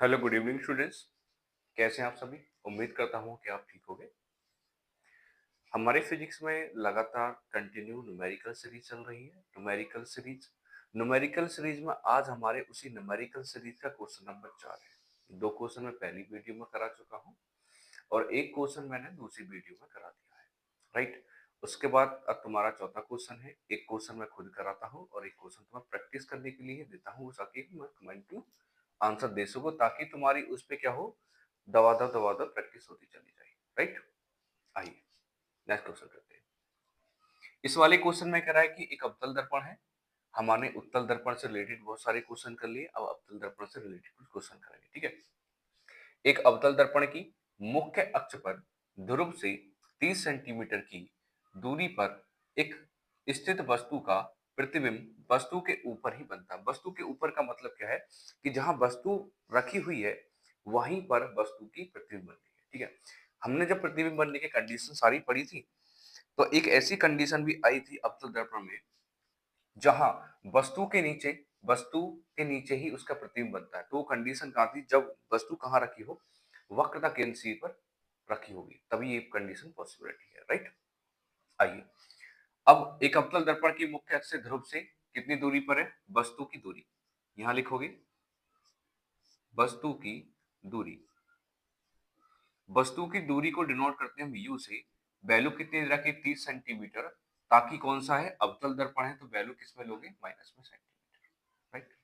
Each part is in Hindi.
Hello good evening students. कैसे हैं आप सभी? उम्मीद करता हूँ कि आप ठीक होंगे। कैसे हैं आप सभी? उम्मीद करता हूँ कि आप ठीक होंगे। हमारे फिजिक्स में लगातार कंटिन्यू न्यूमेरिकल सीरीज चल रही है। न्यूमेरिकल सीरीज में आज हमारे उसी न्यूमेरिकल सीरीज का क्वेश्चन नंबर 4 है। 2 क्वेश्चन मैं पहली वीडियो में करा चुका हूँ और एक क्वेश्चन मैंने दूसरी वीडियो में करा दिया है, राइट। उसके बाद अब तुम्हारा चौथा क्वेश्चन है। एक क्वेश्चन मैं खुद कराता हूँ और एक क्वेश्चन तुम्हें प्रैक्टिस करने के लिए देता हूँ ताकि मैं कमेंट में आंसर दे सको, ताकि तुम्हारी उस पे क्या हो, दवा दव प्रैक्टिस होती चली जाए, राइट। आइए नेक्स्ट क्वेश्चन करते हैं। इस वाले क्वेश्चन में कह रहा है कि एक अवतल दर्पण है। हमने उत्तल दर्पण से रिलेटेड बहुत सारे क्वेश्चन कर लिए, अब अवतल दर्पण से रिलेटेड कुछ क्वेश्चन करेंगे, ठीक है। एक अवतल दर्पण की मुख्य अक्ष पर ध्रुव से 30 सेंटीमीटर की दूरी पर एक स्थित वस्तु का प्रतिबिंब वस्तु के ऊपर ही बनता है। वस्तु के ऊपर का मतलब क्या है कि जहां वस्तु रखी हुई है वहीं पर वस्तु की प्रतिबिंब बनती है, ठीक है। हमने जब प्रतिबिंब बनने की कंडीशन सारी पढ़ी थी, तो एक ऐसी कंडीशन भी आई थी अवतल दर्पण में जहां वस्तु के नीचे ही उसका प्रतिबिंब बनता है। तो वो कंडीशन कहाँ थी? जब वस्तु कहाँ रखी हो, वक्रता केंद्र C पर रखी होगी, तभी ये कंडीशन पॉसिबिलिटी है, राइट। आइए, अब एक अवतल दर्पण की मुख्य अक्ष से ध्रुव से कितनी दूरी पर है? वस्तु की दूरी यहां लिखोगे, वस्तु की दूरी। वस्तु की दूरी को डिनोट करते हैं हम U से। वैल्यू कितनी रखी? 30 सेंटीमीटर, ताकि कौन सा है? अवतल दर्पण है, तो वैल्यू किसमें लोगे? माइनस में सेंटीमीटर, राइट।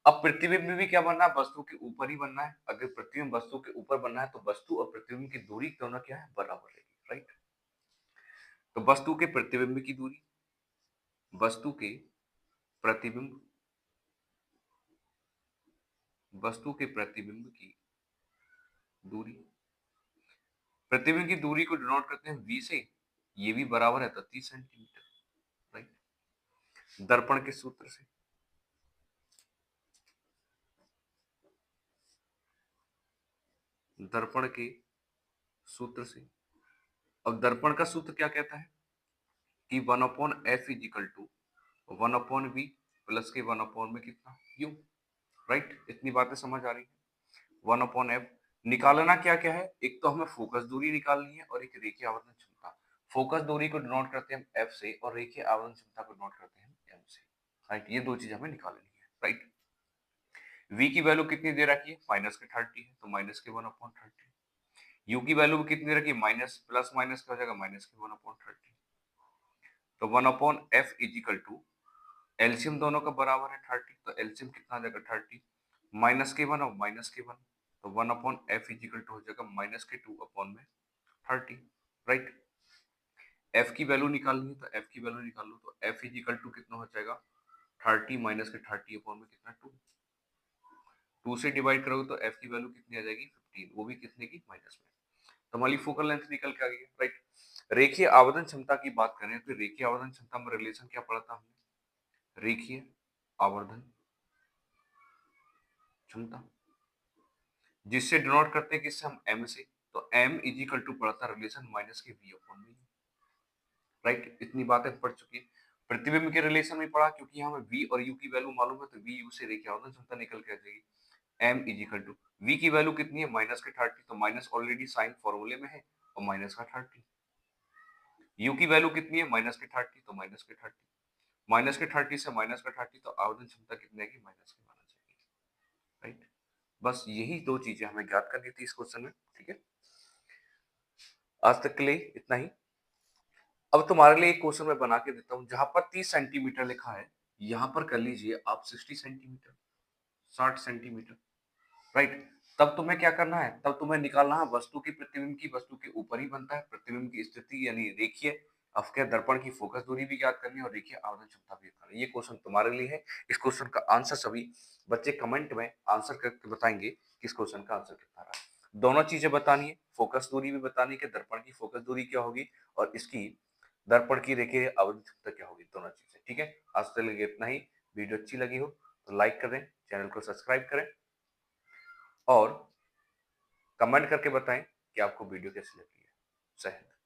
अब प्रतिबिंब भी क्या बनना है? वस्तु के ऊपर ही बनना है। अगर प्रतिबिंब वस्तु के ऊपर बनना है तो वस्तु और प्रतिबिंब की दूरी दोनों क्या है? बराबर रहेगी, राइट। तो वस्तु के प्रतिबिंब की दूरी, वस्तु के प्रतिबिंब वस्तु के प्रतिबिंब की दूरी, प्रतिबिंब की दूरी को डिनोट करते हैं V से। ये भी बराबर है 30 सेंटीमीटर, राइट। दर्पण के सूत्र से, दर्पण के सूत्र से। अब दर्पण का सूत्र क्या कहता है कि 1/f is equal to 1/v plus के 1/, में कितना? u, right. इतनी बातें समझ आ रही है। 1/f निकालना क्या क्या है? एक तो हमें फोकस दूरी निकालनी है और एक रेखीय आवर्धन क्षमता। फोकस दूरी को डिनोट करते हैं हम f से और रेखीय आवर्धन क्षमता को डिनोट करते हैं हम m से, राइट। ये दो चीज हमें निकालनी है, राइट। v की वैल्यू कितनी दे रखी है? माइनस के 30 है, तो माइनस के 1/30। u की वैल्यू कितनी दे रखी है? माइनस प्लस माइनस क्या हो जाएगा? माइनस के 1/30। तो 1/f इजिकल टू एलसीएम दोनों का बराबर है 30, तो एलसीएम कितना आ जाएगा? 30 माइनस के 1 और माइनस के 1, तो 1/f इजिकल टू हो जाएगा माइनस के 2/30, राइट। f की वैल्यू निकालनी है तो f की वैल्यू निकाल लो, तो f इजिकल टू कितना हो जाएगा? 30 माइनस के 30 में कितना? 2 से डिवाइड करोगे तो f की वैल्यू कितनी आ जाएगी? 15, वो भी कितने की? माइनस में। तो हमारी फोकल लेंथ निकल के आ गई है, राइट। रेखीय आवर्धन क्षमता की बात करें तो रेखीय आवर्धन क्षमता में रिलेशन क्या पढ़ा था हमने? रेखीय आवर्धन क्षमता, जिससे डिनोट करते हैं किससे? हम m से। तो m इजिकल टू पढ़ा था रिलेशन माइनस के v/v, राइट। इतनी बातें पढ़ चुकी है। प्रतिबिंब के रिलेशन में पढ़ा, क्योंकि हमें v और u की वैल्यू मालूम है, तो v u से रेखीय आवर्धन क्षमता निकल के आ जाएगी। m इजिकल टू v की वैल्यू कितनी है? माइनस के 30, तो माइनस ऑलरेडी साइन फॉर्मूले में है, और माइनस का 30। u की वैल्यू कितनी है? माइनस के 30, तो माइनस के 30, माइनस के 30 से माइनस का 30, तो आवर्धन क्षमता कितनी आएगी? माइनस के माना जाएगी, राइट। बस यही दो चीजें हमें ज्ञात करनी थी इस क्वेश्चन में, ठीक है। आज तक के लिए इतना ही। अब तुम्हारे लिए एक क्वेश्चन मैं बना के देता हूं, जहां पर 30 सेंटीमीटर लिखा है, यहां पर कर लीजिए आप 60 सेंटीमीटर, 60 सेंटीमीटर, राइट। तब तुम्हें क्या करना है? तब तुम्हें निकालना है वस्तु की प्रतिबिंब की, वस्तु के ऊपर ही बनता है। प्रतिबिंब की स्थिति यानी रेखीय अवक्षय दर्पण की फोकस दूरी भी ज्ञात करनी है और रेखीय आवर्धन क्षमता भी ज्ञात करनी है। ये क्वेश्चन तुम्हारे लिए है। इस क्वेश्चन का आंसर सभी बच्चे कमेंट में आंसर करके बताएंगे कि इस क्वेश्चन का आंसर कितना रहा। दोनों चीजें बतानी है, फोकस दूरी भी बतानी है कि दर्पण की फोकस दूरी क्या होगी और इसकी दर्पण की रेखीय आवर्धन क्षमता क्या होगी, दोनों चीजें, ठीक है। आज तक के लिए इतना ही। वीडियो अच्छी लगी हो तो लाइक करें, चैनल को सब्सक्राइब करें और कमेंट करके बताएं कि आपको वीडियो कैसी लगी है। जय हिंद।